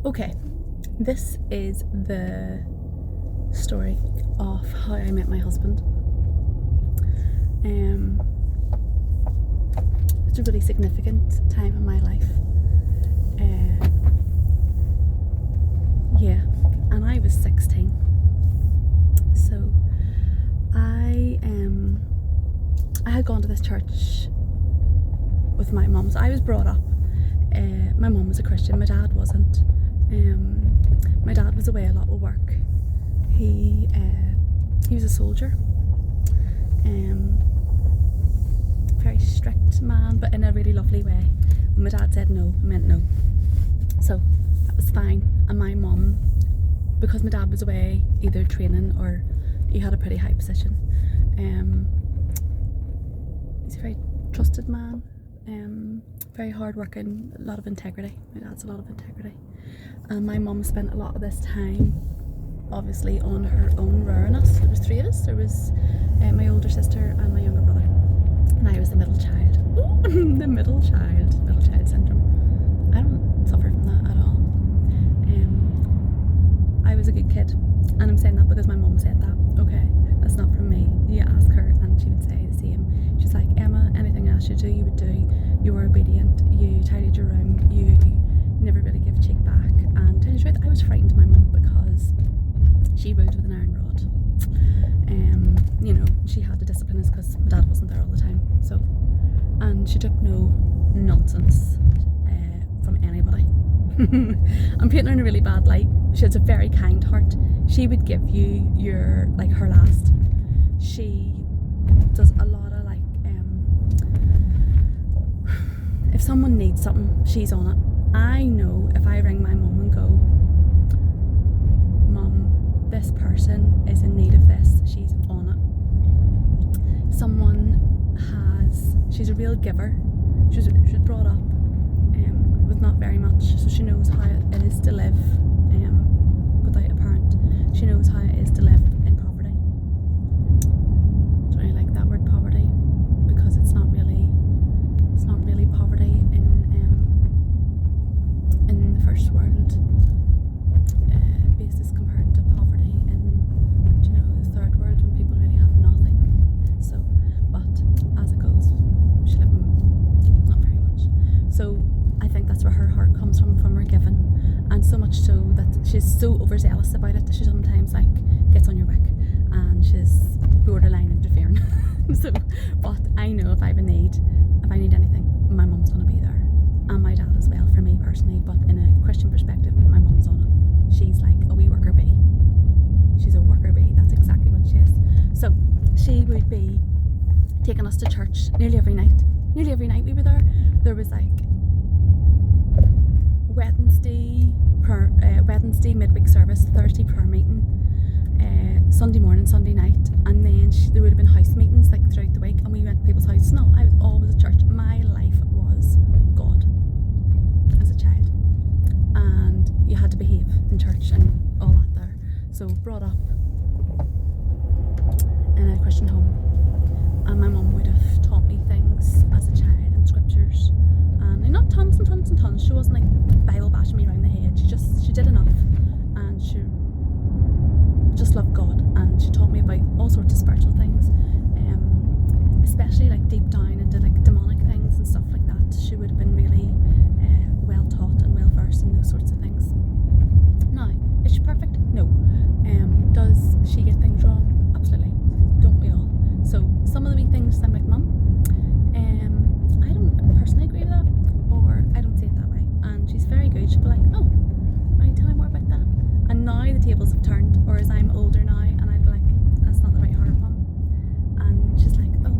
Okay, this is the story of how I met my husband. It's a really significant time in my life. And I was 16. So I had gone to this church with my mum. So I was brought up. My mum was a Christian, my dad wasn't. My dad was away a lot with work. He was a soldier. Very strict man, but in a really lovely way. When my dad said no, it meant no. So that was fine. And my mum, because my dad was away either training or he had a pretty high position, he's a very trusted man, very hard working, a lot of integrity. My dad's a lot of integrity. And my mum spent a lot of this time obviously on her own rearing us. There was three of us. There was my older sister and my younger brother, and I was the middle child. Ooh, the middle child syndrome. I don't suffer from that at all. I was a good kid, and I'm saying that because my mum said that. Okay, that's not from me. You ask her and she would say the same. She's like, Emma, anything else you do, you would do. You were obedient, you tidied your room, you never really give cheek back. And to tell you the truth, I was frightened of my mum because she ruled with an iron rod. She had to discipline us because my dad wasn't there all the time. So, and she took no nonsense from anybody. I'm painting her in a really bad light. She has a very kind heart. She would give you her last. She does a lot of if someone needs something, she's on it. I know if I ring my mum and go, Mum, this person is in need of this, she's on it. She's a real giver. She was brought up with not very much, so she knows how it is to live without a parent. She knows how it is to live in poverty. Don't really like that word poverty because it's not really poverty in the first world basis compared to poverty in the third world when people really have nothing. So, but as it goes, she's living not very much. So I think that's where her heart comes from her giving, and so much so that she's so overzealous about it that she sometimes gets on your back and she's borderline interfering. So, but I know if I need anything, my mum's gonna be there, and my dad as well, for me personally. But in a Christian perspective, my mum's on it. She's like a wee worker bee. She's a worker bee. That's exactly what she is. So she would be taking us to church nearly every night. Nearly every night we were there. There was Wednesday midweek service, Thursday prayer meeting, Sunday morning, Sunday night, and then there would have been house meetings throughout the week, and we went to people's houses. No, I was always at church. My life was God as a child, and you had to behave in church and all that there. So brought up in a Christian home, and my mum would have taught me things as a child in scriptures, and not tons and tons and tons. She wasn't Bible bashing me around the head. She did enough, and she just loved God, and she taught me about all sorts of spiritual things, especially deep down into demonic things and stuff like that. She would have been really well taught and well versed in those sorts of things. Now, is she perfect? No. Does she get things wrong? Absolutely. Don't we all? So some of the wee things I'm like, Mum, I don't personally agree with that, or I don't see it that way. And she's very good. She'll be like, oh, right, tell me more about that. And now the tables have turned, or as I'm older now, and I'd be like, that's not the right heart, Mum. And she's like, oh.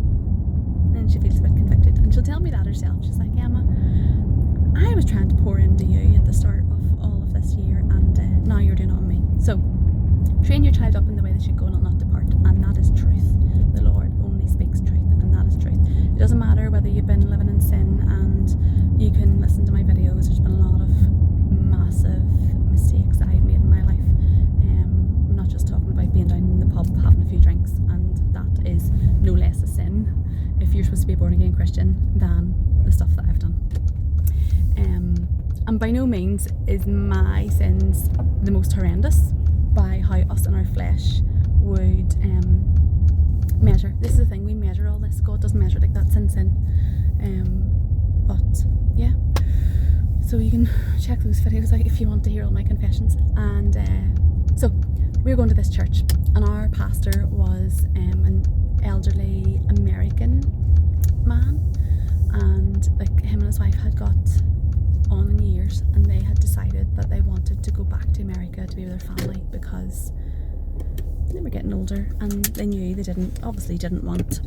And she feels a bit convicted, and she'll tell me that herself. She's like, Emma, I was trying to pour into you at the start of all of this year, and now you're doing it on me. So train your child up in the way they should go, and not depart, and that is truth. The Lord only speaks truth, and that is truth. It doesn't matter whether you've been living in sin, and you can listen to my videos. There's been a lot of massive mistakes that I've made in my life. I'm not just talking about being down in the pub having a few drinks, and that is no less a sin if you're supposed to be a born again Christian than the stuff that I've done. And by no means finds is my sins the most horrendous by how us in our flesh would measure. This is the thing, we measure all this. God doesn't measure like that, sin. But yeah, so you can check those videos out if you want to hear all my confessions. And so we were going to this church, and our pastor was an elderly American man, and like him and his wife had got on in years, and they had decided that they wanted to go back to America to be with their family because they were getting older, and they knew they obviously didn't want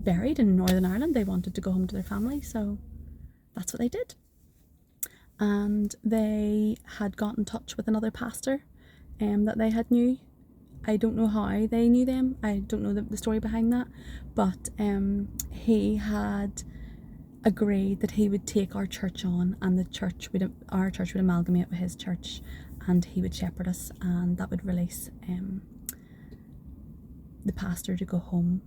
buried in Northern Ireland. They wanted to go home to their family, so that's what they did. And they had got in touch with another pastor that they had knew. I don't know how they knew them. I don't know the story behind that, but he had agreed that he would take our church on, and our church would amalgamate with his church, and he would shepherd us, and that would release the pastor to go home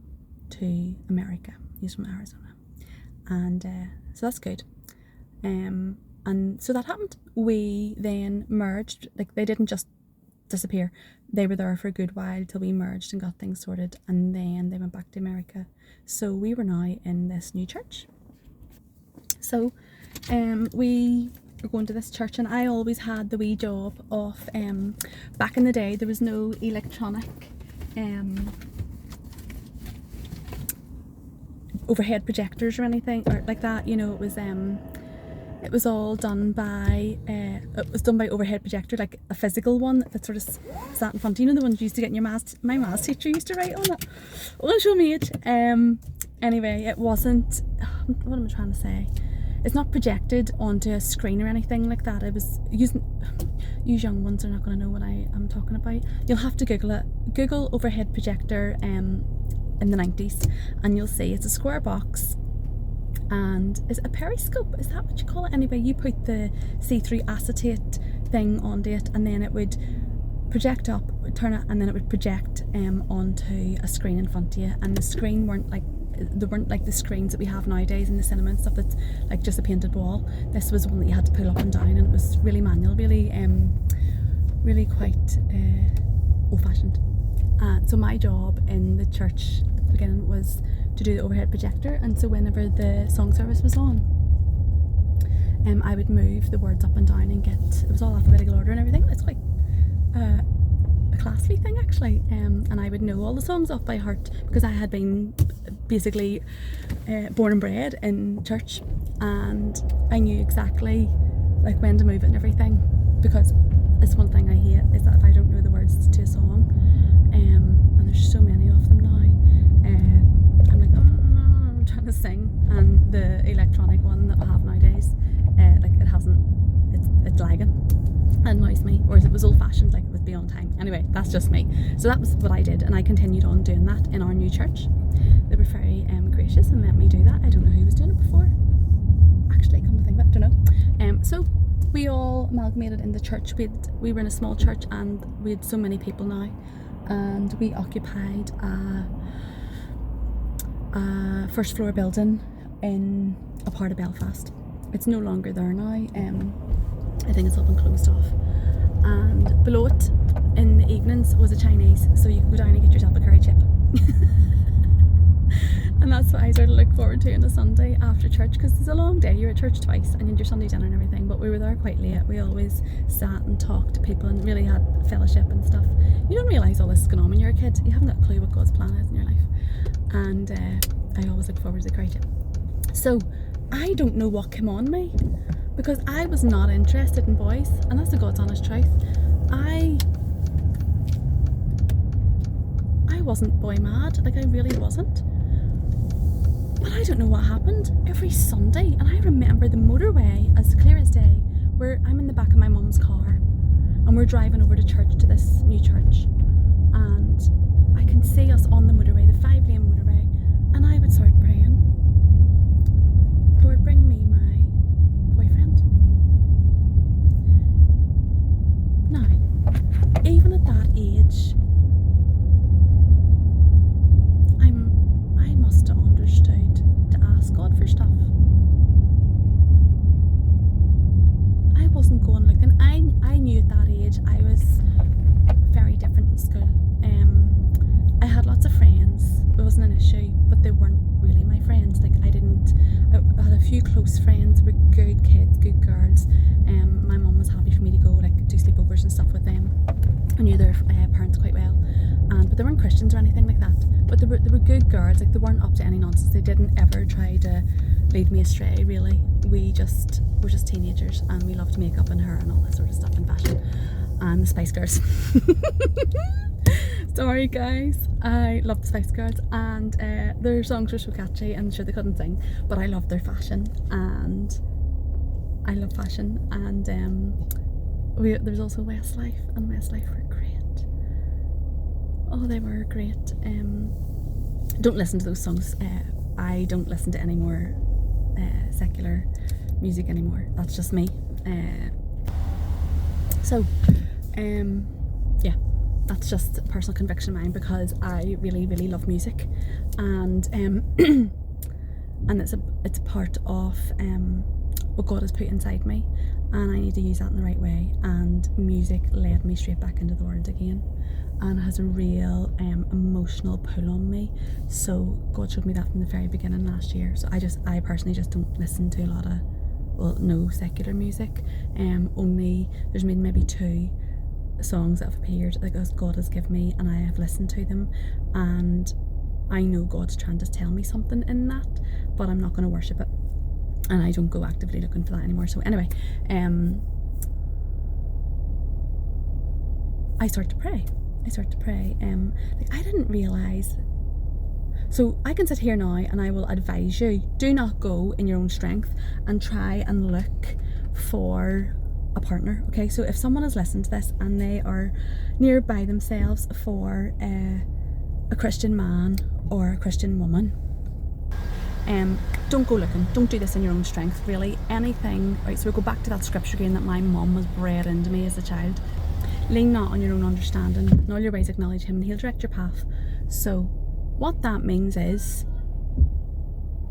to America. He's from Arizona, and so that's good. And so that happened. We then merged. Like, they didn't just disappear. They were there for a good while till we merged and got things sorted, and then they went back to America. So we were now in this new church. So we were going to this church, and I always had the wee job of back in the day there was no electronic overhead projectors or anything or like that, you know. It was all done by overhead projector, like a physical one that sort of sat in front, you know, the ones you used to get in your my maths teacher used to write on it. Well, show me it. Anyway, it wasn't, what am I trying to say, it's not projected onto a screen or anything like that. It was using, you young ones are not going to know what I am talking about. You'll have to Google it. Google overhead projector in the 90s, and you'll see it's a square box, and is it a periscope? Is that what you call it? Anyway, you put the see-through acetate thing onto it, and then it would project up, turn it, and then it would project onto a screen in front of you. And the screen weren't like the screens that we have nowadays in the cinema and stuff that's like just a painted wall. This was one that you had to pull up and down, and it was really manual, really quite old-fashioned. So my job in the church at the beginning was to do the overhead projector, and so whenever the song service was on, I would move the words up and down and it was all alphabetical order and everything. It's quite a classy thing actually, and I would know all the songs off by heart because I had been basically born and bred in church, and I knew exactly like when to move it and everything, because it's one thing I hate is that if I don't know the words to a song, and there's so many of them now, I'm like, I'm trying to sing, and the electronic one that I have nowadays, like it's lagging. It annoys me, whereas it was old-fashioned, like it was beyond time. Anyway, that's just me. So that was what I did, and I continued on doing that in our new church. They were very gracious and let me do that. I don't know who was doing it before, actually, come to think of it, don't know. So we all amalgamated in the church. We were in a small church, and we had so many people now, and we occupied a first floor building in a part of Belfast. It's no longer there now. I think it's all been closed off. And below it, in the evenings, was a Chinese, so you could go down and get yourself a curry chip. And that's what I sort of look forward to on a Sunday after church, because it's a long day. You're at church twice, and you had your Sunday dinner and everything, but we were there quite late. We always sat and talked to people and really had fellowship and stuff. You don't realise all this is going on when you're a kid. You haven't got a clue what God's plan is in your life. And I always look forward to the curry chip. So I don't know what came on me, because I was not interested in boys, and that's the God's honest truth. I wasn't boy mad, like I really wasn't. But I don't know what happened every Sunday, and I remember the motorway as clear as day, where I'm in the back of my mum's car, and we're driving over to church, to this new church, and I can see us on the motorway, the 5-lane motorway, and I would start praying, Lord, bring me my boyfriend. Now, even at that age, I must have understood to ask God for stuff. I wasn't going age, I was very different in school. I had lots of friends. It wasn't an issue, but they weren't really my friends. Like I had a few close friends, were good kids, good girls. My mum was happy for me to go like do sleepovers and stuff with them. I knew their parents quite well, but they weren't Christians or anything like that. But they were good girls. Like they weren't up to any nonsense. They didn't ever try to lead me astray. Really, were just teenagers, and we loved makeup and hair and all that sort of stuff and fashion and the Spice Girls. Sorry guys, I love the Spice Girls, and their songs were so catchy, and sure they couldn't sing, but I loved their fashion, and I love fashion, and there's also Westlife, and Westlife were great. Oh, they were great. Don't listen to those songs. I don't listen to any more secular music anymore. That's just me. Yeah, that's just personal conviction of mine, because I really, really love music, and and it's part of what God has put inside me, and I need to use that in the right way. And music led me straight back into the world again, and has a real emotional pull on me. So God showed me that from the very beginning last year. So I personally just don't listen to a lot of, well, no secular music. Only there's been maybe 2 songs that have appeared that God has given me, and I have listened to them, and I know God's trying to tell me something in that, but I'm not going to worship it, and I don't go actively looking for that anymore. So anyway, I start to pray. Like I didn't realise. So I can sit here now and I will advise you, do not go in your own strength and try and look for a partner. Okay, so if someone has listened to this and they are nearby themselves for a Christian man or a Christian woman, don't go looking. Don't do this in your own strength, really. Anything, right? So we'll go back to that scripture again that my mum was bred into me as a child. Lean not on your own understanding, in all your ways acknowledge him, and he'll direct your path. So what that means is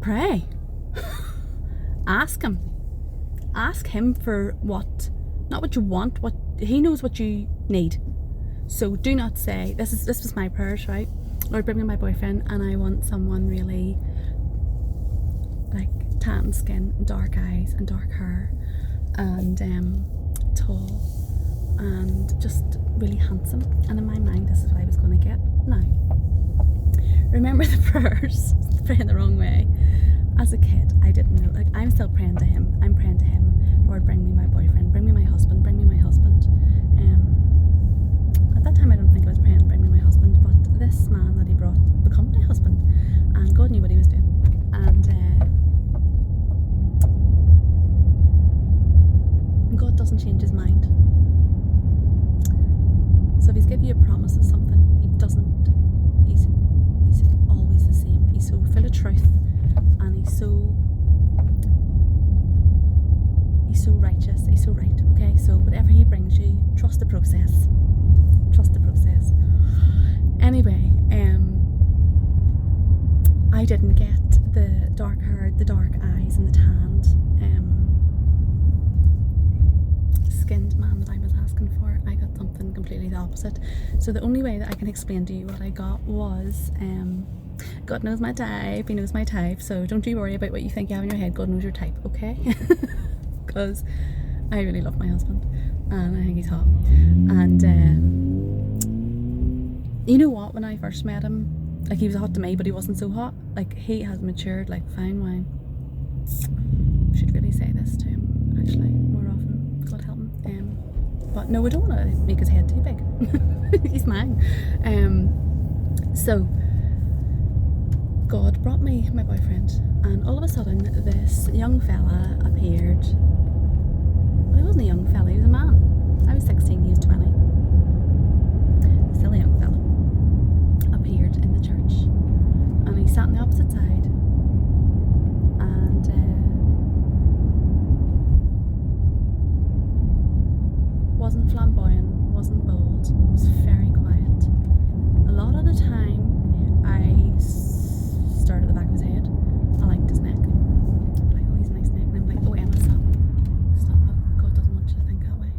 pray. Ask him for what, not what you want, what he knows what you need. So do not say, this was my prayers, right? Lord, bring me my boyfriend, and I want someone really like tan skin, dark eyes and dark hair, and tall and just really handsome. And in my mind, this is what I was going to get. Now, remember the prayers, praying the wrong way. As a kid, I didn't know. Like, I'm still praying to him. I'm praying to him, Lord, bring me my boyfriend, bring me my husband, bring me my husband. At that time, I don't think I was praying, bring me my husband, but this man that he brought became my husband, and God knew what he was doing. And God doesn't change his mind. So if he's given you a promise of something, he doesn't. He's always the same. He's so full of truth, and he's so righteous. He's so right. Okay, so whatever he brings you, trust the process. Trust the process. Anyway, I didn't get the dark hair, the dark eyes, and the tanned, skinned man that I was asking for. I got something completely the opposite. So the only way that I can explain to you what I got was, God knows my type, he knows my type, so don't you worry about what you think you have in your head. God knows your type, okay? Because I really love my husband, and I think he's hot. And you know what, when I first met him, like, he was hot to me, but he wasn't so hot. Like, he has matured like fine wine. Should really say this to him actually more often, God help him. But no, we don't want to make his head too big. He's mine. So God brought me my boyfriend, and all of a sudden this young fella appeared. Well, he wasn't a young fella, he was a man. I was 16, he was 20. Still a young fella. Appeared in the church, and he sat on the opposite side, and wasn't flamboyant, wasn't bold, was very quiet. A lot of the time I stared at the back of his head. I liked his neck. I'm like, oh, he's a nice neck. And I'm like, oh, Emma, stop. But God doesn't want you to think that way.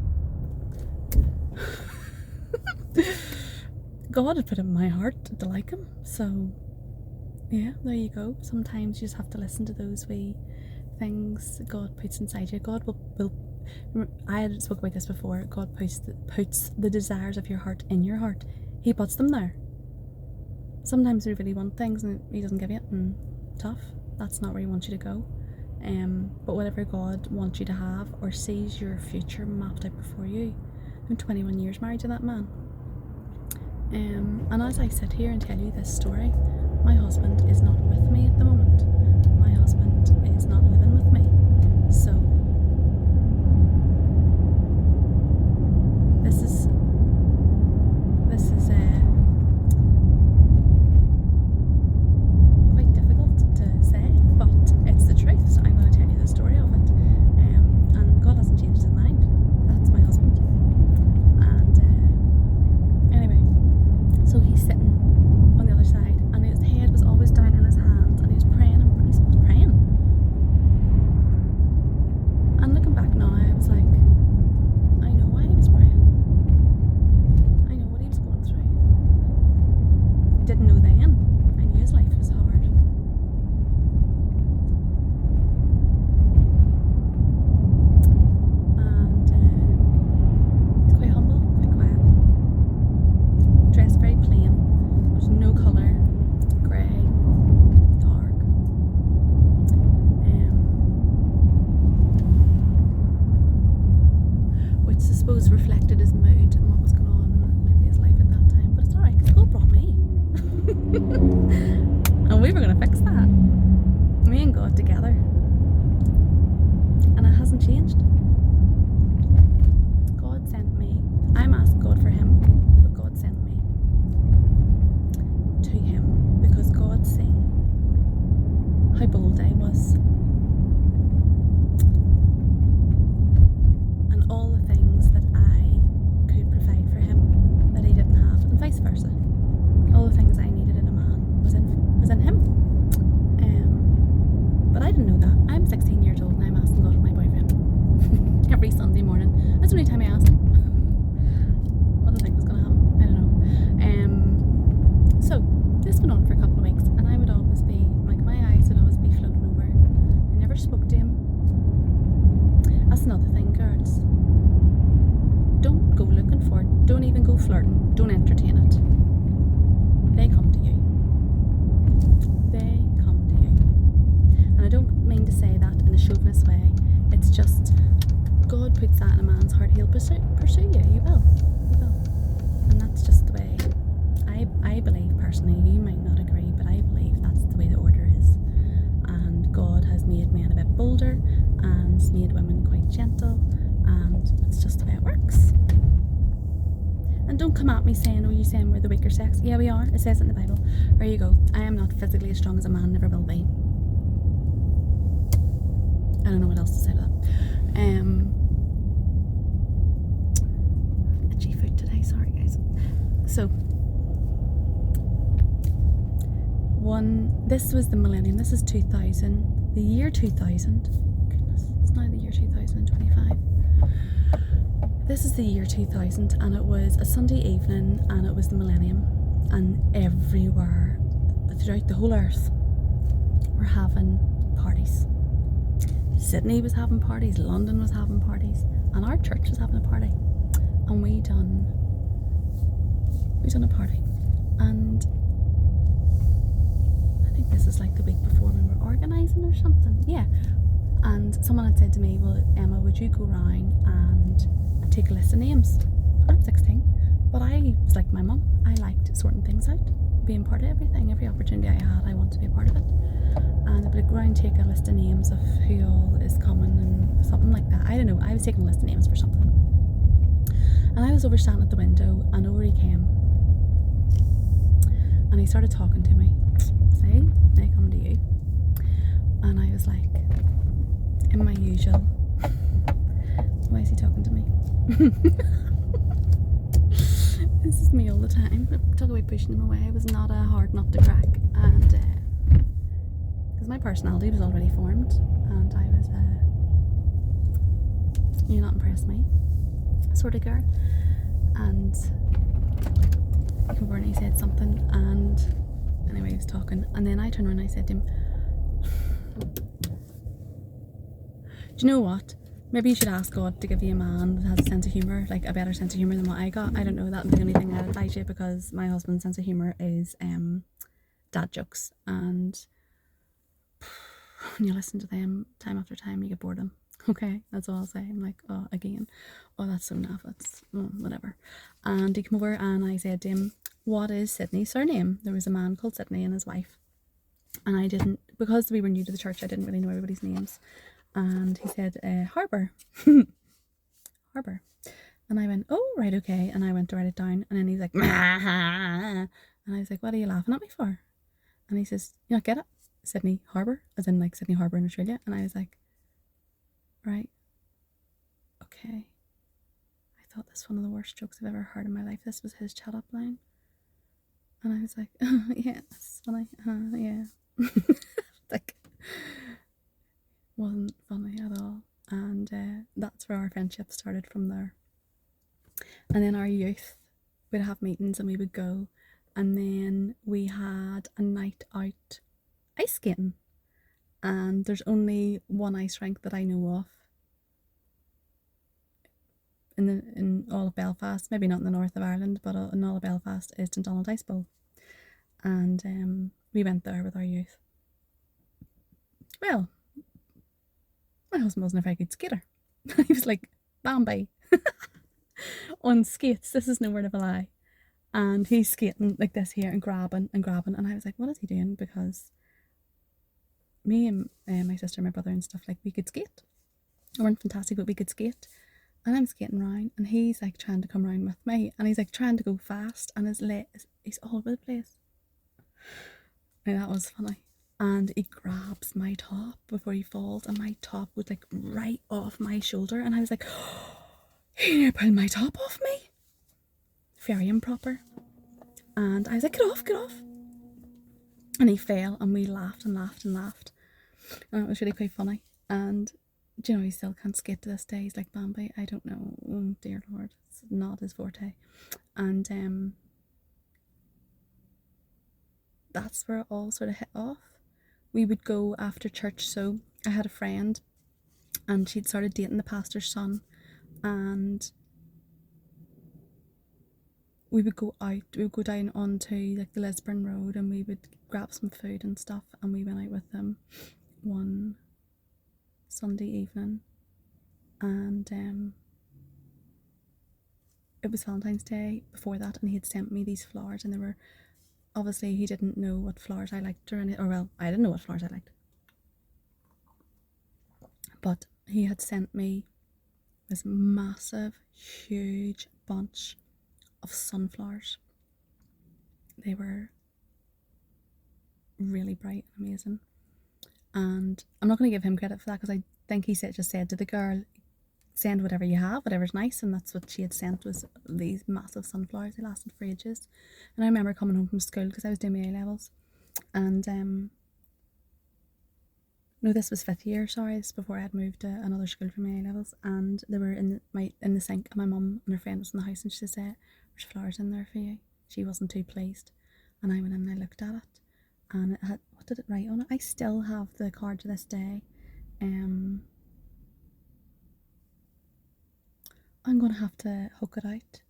God had put it in my heart to like him. So yeah, there you go. Sometimes you just have to listen to those wee things God puts inside you. God will I had spoke about this before. God puts the desires of your heart in your heart. He puts them there. Sometimes we really want things and he doesn't give you it, and tough. That's not where he wants you to go. But whatever God wants you to have or sees your future mapped out before you. I'm 21 years married to that man. And as I sit here and tell you this story, my husband is not with me at the moment. My husband is not living with me. So this is quite difficult to say, but it's the truth. So I'm going to tell you the story of it. And God hasn't changed his mind. That's my husband. And anyway, so he's sitting on the other side, and his head was always down in his hands, and he was praying, and he's always praying. And looking back now, I was like, I know why he was praying. I know what he was going through. Didn't know then. I knew his life was hard. And he's quite humble, quite quiet. Dressed very plain. There's no colour, grey, dark. Which I suppose reflected his mood and what was going on in maybe his life at that time. But it's alright, because God brought me. And we were going to fix that. Me and God together. And it hasn't changed. God sent me. I'm asking God for him, but God sent me to him because God seen how bold I was and all the things that I could provide for him that he didn't have, and vice versa. All the things I needed in a man was in him. But I didn't know that. I'm 16 years old and I'm asking God for my boyfriend every Sunday morning. That's the only time I asked. What did I think was going to happen? I don't know. So this went on for a couple of weeks, and I would always be like, my eyes would always be floating over. I never spoke to him. That's another thing, girls. Don't go looking for it. Don't even go flirting. Don't entertain it. They come to you. They come to you. And I don't mean to say that in a chauvinist way. It's just God puts that in a man's heart. He'll pursue you. You will. And that's just the way I believe personally. You might not agree, but I believe that's the way the order is. And God has made men a bit bolder and has made women quite gentle, and it's just the way it works. And don't come at me saying, oh, you saying we're the weaker sex. Yeah, we are. It says it in the Bible. There you go. I am not physically as strong as a man, never will be. I don't know what else to say to that. Itchy foot today, sorry guys. So, this was the millennium. This is 2000. The year 2000. Goodness, it's now the year 2025. This is the year 2000, and it was a Sunday evening, and it was the millennium, and everywhere throughout the whole earth were having parties. Sydney was having parties, London was having parties, and our church was having a party, and we done a party. And I think this is like the week before we were organising or something. Yeah. And someone had said to me, well, Emma, would you go round and take a list of names? I'm 16, but I was like my mum. I liked sorting things out, being part of everything. Every opportunity I had, I wanted to be a part of it. And I'd be like, go round and take a list of names of who all is coming and something like that. I don't know. I was taking a list of names for something. And I was over standing at the window, and over he came. And he started talking to me. See, they come to you. And I was like, in my usual, why is he talking to me? This is me all the time. I talk about pushing him away. It was not a hard nut to crack, and because my personality was already formed, and I was you're not impressed me sort of girl. And he came over and he said something, and anyway, he was talking, and then I turned around and I said to him, do you know what? Maybe you should ask God to give you a man that has a sense of humour, like a better sense of humour than what I got. I don't know, that's the only thing I'd advise you, because my husband's sense of humour is dad jokes, and when you listen to them time after time, you get bored of them. Okay, that's all I'll say. I'm like, oh, again, oh, that's so naff, that's whatever. And he came over and I said to him, what is Sydney's surname? There was a man called Sydney and his wife, and I didn't, because we were new to the church, I didn't really know everybody's names. And he said, Harbour. Harbour. And I went, oh, right, okay. And I went to write it down, and then he's like, and I was like, what are you laughing at me for? And he says, you not get it? Sydney Harbour, as in like Sydney Harbour in Australia. And I was like, right, okay. I thought this was one of the worst jokes I've ever heard in my life. This was his chat up line. And I was like, yeah, that's funny. Yeah. Like, wasn't funny at all. And that's where our friendship started from there. And then our youth, we'd have meetings and we would go. And then we had a night out ice skating. And there's only one ice rink that I know of in all of Belfast, maybe not in the north of Ireland, but in all of Belfast, is St Donald Ice Bowl. And we went there with our youth. Well, my husband wasn't a very good skater. He was like Bambi on skates. This is no word of a lie. And he's skating like this here and grabbing and grabbing. And I was like, what is he doing? Because me and my sister, my brother and stuff, like, we could skate. We weren't fantastic, but we could skate. And I'm skating around, and he's like trying to come around with me, and he's like trying to go fast, and his legs, he's all over the place. Now that was funny. And he grabs my top before he falls, and my top was like right off my shoulder, and I was like, oh, he nearly pulled my top off me. Very improper. And I was like, get off, get off. And he fell, and we laughed and laughed and laughed. And it was really quite funny. And do you know, he still can't skate to this day. He's like Bambi. I don't know. Oh dear Lord, it's not his forte. And that's where it all sort of hit off. We would go after church. So I had a friend, and she'd started dating the pastor's son, and we would go out. We would go down onto like the Lisburn Road, and we would grab some food and stuff, and we went out with them one Sunday evening, and it was Valentine's Day before that, and he had sent me these flowers, and they were, obviously he didn't know what flowers I liked or anything, or well, I didn't know what flowers I liked, but he had sent me this massive, huge bunch of sunflowers. They were really bright and amazing. And I'm not going to give him credit for that, because I think he just said to the girl, send whatever you have, whatever's nice. And that's what she had sent, was these massive sunflowers. They lasted for ages. And I remember coming home from school, because I was doing my A-levels, and no, this was 5th year, sorry, this was before I had moved to another school for my A-levels, and they were in the sink, and my mum and her friend was in the house, and she said, there's flowers in there for you. She wasn't too pleased. And I went in and I looked at it, and it had, what did it write on it? I still have the card to this day. I'm going to have to hook it out.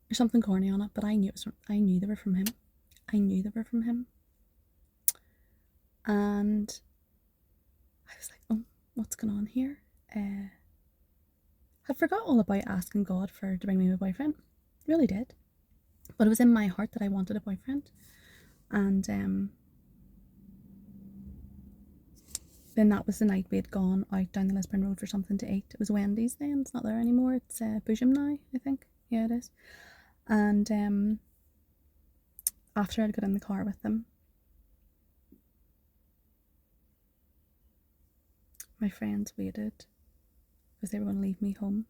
There's something corny on it, but I knew they were from him. I knew they were from him. And I was like, oh, what's going on here? I forgot all about asking God to bring me a boyfriend. Really did. But it was in my heart that I wanted a boyfriend. And then that was the night we had gone out down the Lisburn Road for something to eat. It was Wendy's then. It's not there anymore. It's Boojum now, I think. Yeah, it is. And after I'd got in the car with them, my friends waited, because they were going to leave me home.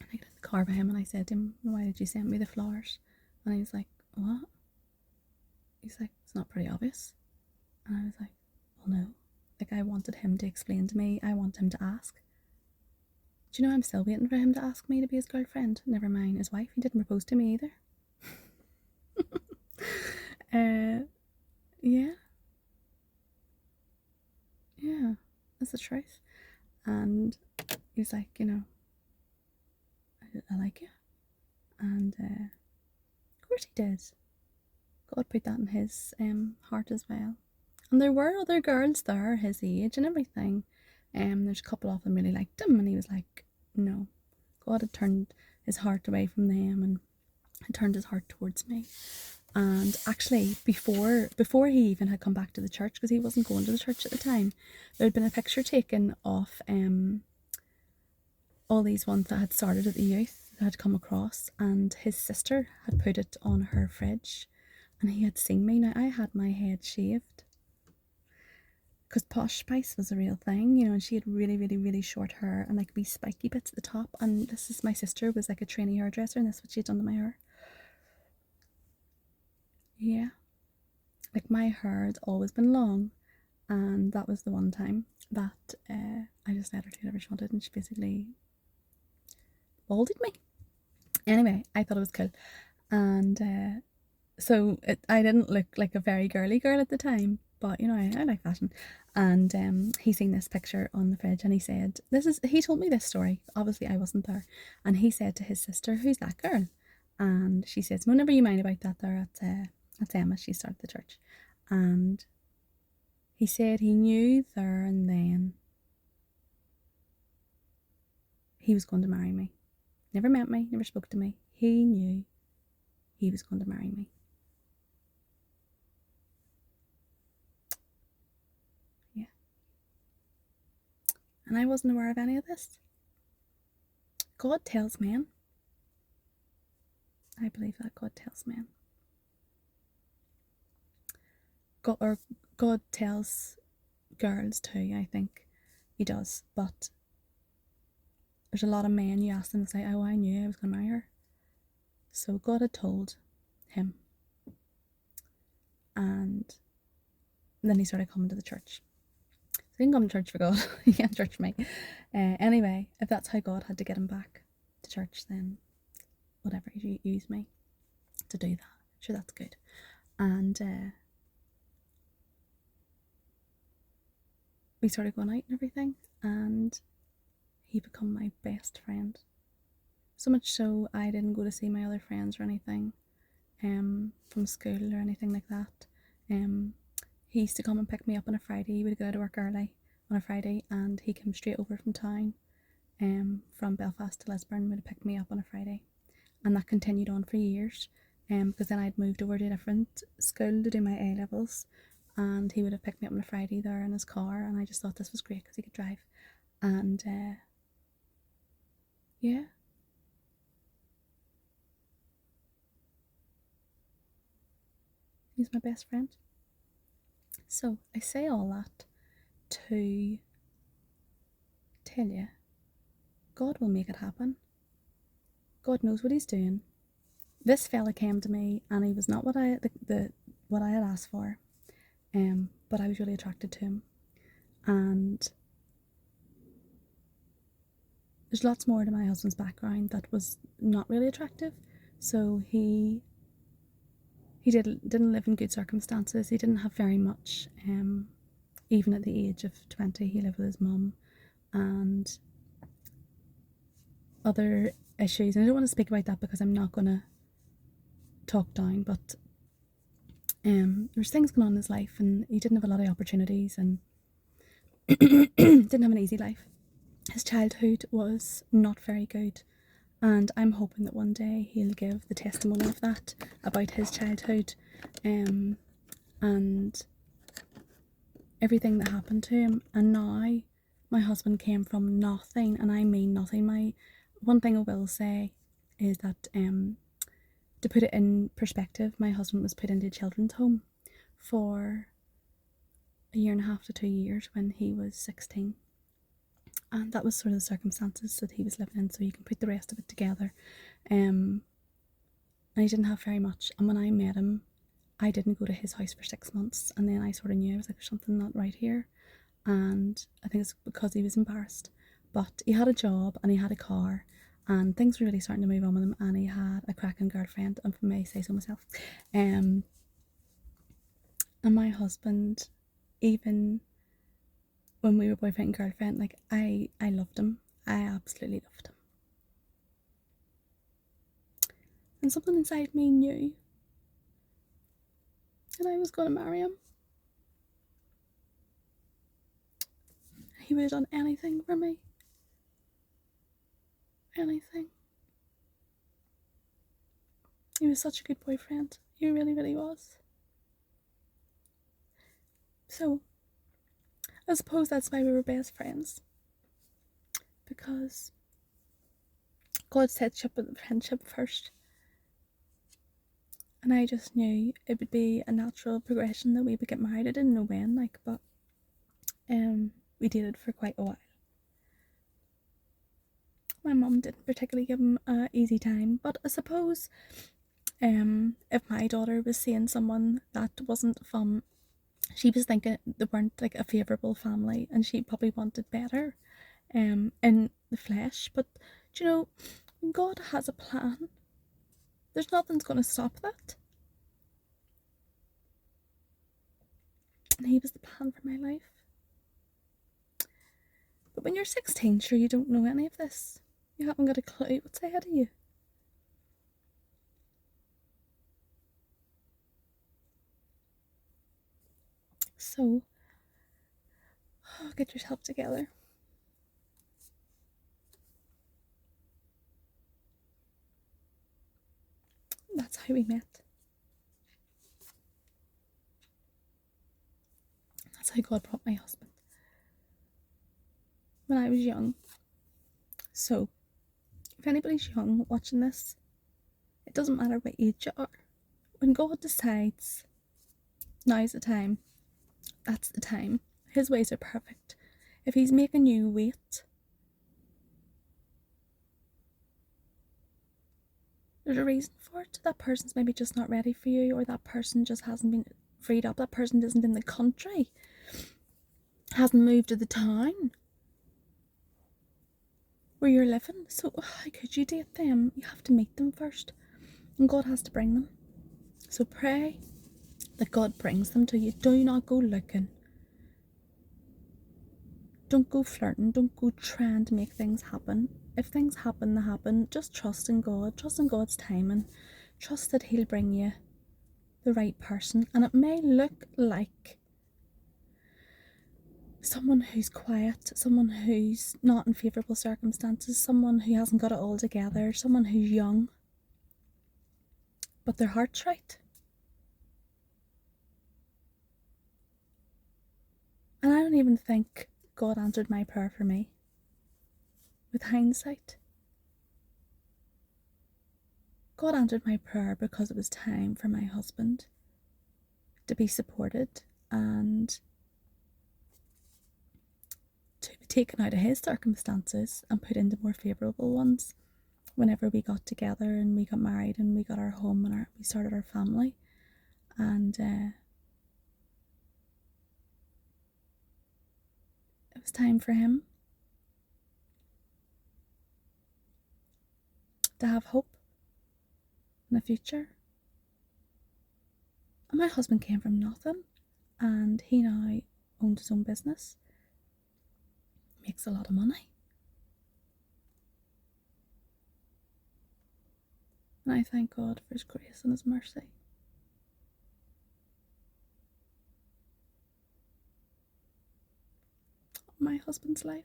And I got in the car with him, and I said to him, why did you send me the flowers? And he was like, what? He's like, it's not pretty obvious. And I was like, well, no. Like, I wanted him to explain to me. I want him to ask. Do you know I'm still waiting for him to ask me to be his girlfriend? Never mind his wife. He didn't propose to me either. Yeah, yeah, that's the truth. And he was like, I like you. And of course he did. God put that in his heart as well. And there were other girls there his age and everything. There's a couple of them really liked him, and he was like, no. God had turned his heart away from them and had turned his heart towards me. And actually, before he even had come back to the church, because he wasn't going to the church at the time, there had been a picture taken of all these ones that had started at the youth that had come across, and his sister had put it on her fridge, and he had seen me. Now, I had my head shaved because Posh Spice was a real thing, and she had really, really, really short hair and like wee spiky bits at the top. And this is my sister, was like a trainee hairdresser, and that's what she'd done to my hair. Yeah, like my hair had always been long, and that was the one time that I just let her do whatever she wanted, and she basically balded me. Anyway, I thought it was cool, and I didn't look like a very girly girl at the time, but I like fashion. And he seen this picture on the fridge, and he said, he told me this story. Obviously, I wasn't there. And he said to his sister, who's that girl? And she says, whenever you mind about that there at Emma, she started the church. And he said he knew there and then he was going to marry me. Never met me, never spoke to me. He knew he was going to marry me. Yeah. And I wasn't aware of any of this. God tells men. I believe that God tells men. God tells girls too, I think he does. But there's a lot of men, you ask them to say, oh, I knew I was going to marry her. So God had told him. And then he started coming to the church. So he didn't come to church for God. He came to church for me. Anyway, if that's how God had to get him back to church, then whatever, he used me to do that. Sure, that's good. And we started going out and everything, and he became my best friend. So much so I didn't go to see my other friends or anything from school or anything like that. He used to come and pick me up on a Friday. He would go out of work early on a Friday, and he came straight over from town from Belfast to Lisburn, would pick me up on a Friday. And that continued on for years, because then I'd moved over to a different school to do my A-levels, and he would have picked me up on a Friday there in his car, and I just thought this was great because he could drive. And yeah, he's my best friend. So I say all that to tell you, God will make it happen. God knows what he's doing. This fella came to me, and he was not what I had asked for, but I was really attracted to him. And there's lots more to my husband's background that was not really attractive. So he didn't live in good circumstances. He didn't have very much. Even at the age of 20, he lived with his mum and other issues. And I don't want to speak about that because I'm not going to talk down, but there's things going on in his life, and he didn't have a lot of opportunities, and didn't have an easy life. His childhood was not very good, and I'm hoping that one day he'll give the testimony of that about his childhood, and everything that happened to him. And now my husband came from nothing, and I mean nothing. My one thing I will say is that to put it in perspective, my husband was put into a children's home for 1.5 to 2 years when he was 16. And that was sort of the circumstances that he was living in, so you can put the rest of it together. And he didn't have very much. And when I met him, I didn't go to his house for 6 months, and then I sort of knew, I was like, there's something not right here. And I think it's because he was embarrassed. But he had a job and he had a car, and things were really starting to move on with him, and he had a cracking girlfriend, and if I may say so myself. And my husband, even when we were boyfriend and girlfriend, like I loved him. I absolutely loved him. And something inside me knew that I was going to marry him. He would have done anything for me. Anything. He was such a good boyfriend. He really, really was. So, I suppose that's why we were best friends. Because God set up with friendship first. And I just knew it would be a natural progression that we would get married. I didn't know when, like, but we dated for quite a while. My mum didn't particularly give him an easy time, but I suppose if my daughter was seeing someone that wasn't from, she was thinking they weren't like a favourable family, and she probably wanted better in the flesh. But do you know, when God has a plan, there's nothing's going to stop that. And he was the plan for my life. But when you're 16, sure, you don't know any of this. You haven't got a clue what's ahead of you. So, get yourself together. That's how we met. That's how God brought my husband. When I was young. So, if anybody's young watching this, it doesn't matter what age you are. When God decides, now's the time, that's the time. His ways are perfect. If he's making you wait, there's a reason for it. That person's maybe just not ready for you, or that person just hasn't been freed up. That person isn't in the country, hasn't moved to the town where you're living. So how could you date them? You have to meet them first, and God has to bring them. So pray that God brings them to you. Do not go looking. Don't go flirting. Don't go trying to make things happen. If things happen, they happen. Just trust in God. Trust in God's timing. Trust that he'll bring you the right person. And it may look like someone who's quiet, someone who's not in favourable circumstances, someone who hasn't got it all together, someone who's young, but their heart's right. And I don't even think God answered my prayer for me. With hindsight, God answered my prayer because it was time for my husband to be supported and to be taken out of his circumstances and put into more favourable ones whenever we got together and we got married and we got our home and we started our family. And it was time for him to have hope and a future. And my husband came from nothing, and he now owns his own business, makes a lot of money. And I thank God for his grace and his mercy. My husband's life.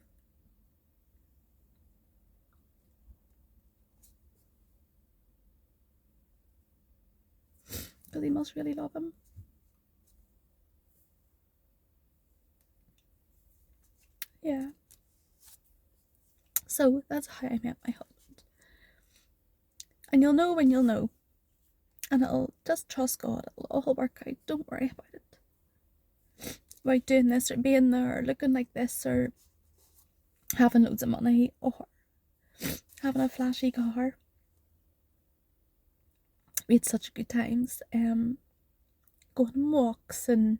Because he must really love him. Yeah. So that's how I met my husband. And you'll know when you'll know. And it'll just trust God. It'll all work out. Don't worry about it. About doing this or being there or looking like this or having loads of money or having a flashy car. We had such good times. Going on walks and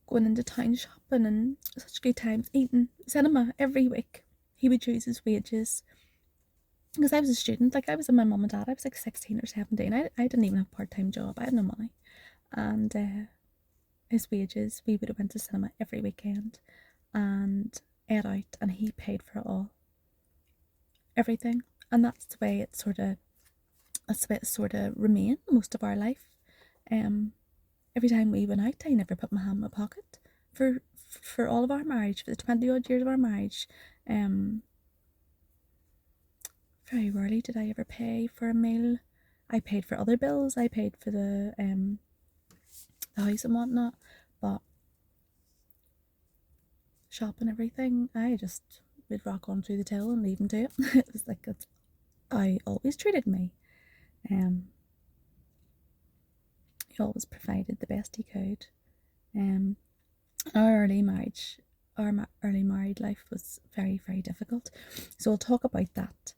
going into town shopping and such good times. Eating cinema every week. he would choose his wages. Because I was a student, like I was with my mum and dad, I was like 16 or 17. I didn't even have a part-time job, I had no money. And his wages, we would have went to cinema every weekend and ate out, and he paid for it all. Everything. And that's the way it sort of remained most of our life. Every time we went out, I never put my hand in my pocket for all of our marriage, for the 20 odd years of our marriage. Very rarely did I ever pay for a meal. I paid for other bills. I paid for the house and whatnot, but shop and everything, I just would rock on through the till and leave him to it. It was like that's how he always treated me. He always provided the best he could. Our early marriage, early married life was very, very difficult. So I'll talk about that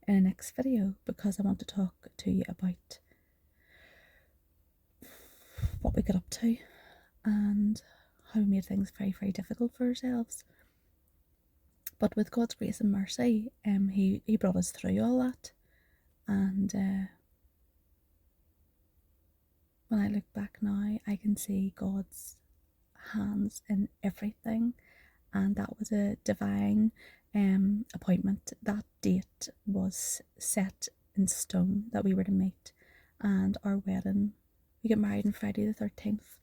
in the next video, because I want to talk to you about what we got up to and how we made things very, very difficult for ourselves. But with God's grace and mercy, he brought us through all that. And when I look back now, I can see God's hands in everything, and that was a divine appointment. That date was set in stone that we were to meet, and our wedding, we get married on Friday the 13th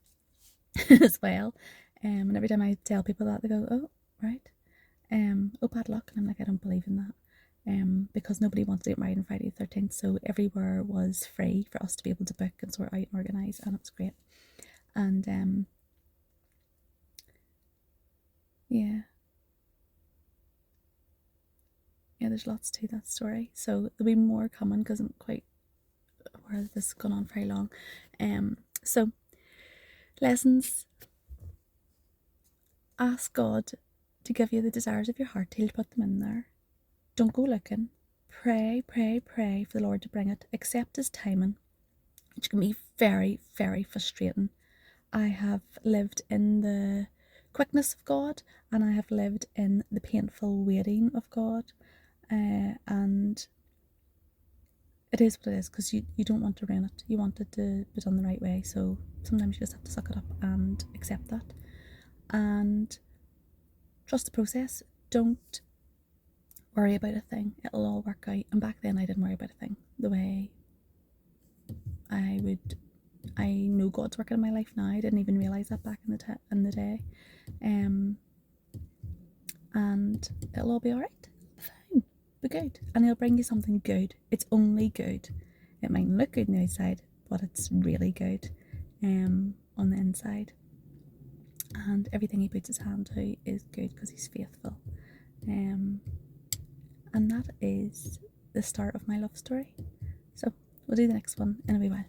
as well. And every time I tell people that, they go, oh, right, oh, bad luck. And I'm like, I don't believe in that. Because nobody wanted to get married on Friday the 13th, so everywhere was free for us to be able to book and sort out and organise, and it was great. And yeah, there's lots to that story, so there'll be more coming because I'm quite aware that this has gone on very long. So lessons: ask God to give you the desires of your heart. He'll put them in there. Don't go looking. Pray for the Lord to bring it. Accept his timing, which can be very, very frustrating. I have lived in the quickness of God, and I have lived in the painful waiting of God, and it is what it is, because you don't want to ruin it. You want it to be done the right way, so sometimes you just have to suck it up and accept that and trust the process. Don't worry about a thing, it'll all work out. And back then I didn't worry about a thing the way I would. I know God's working in my life now. I didn't even realise that back in the day. And it'll all be alright. Fine. Be good. And he'll bring you something good. It's only good. It might look good on the outside, but it's really good on the inside. And everything he puts his hand to is good because he's faithful. And that is the start of my love story. So we'll do the next one in a wee while.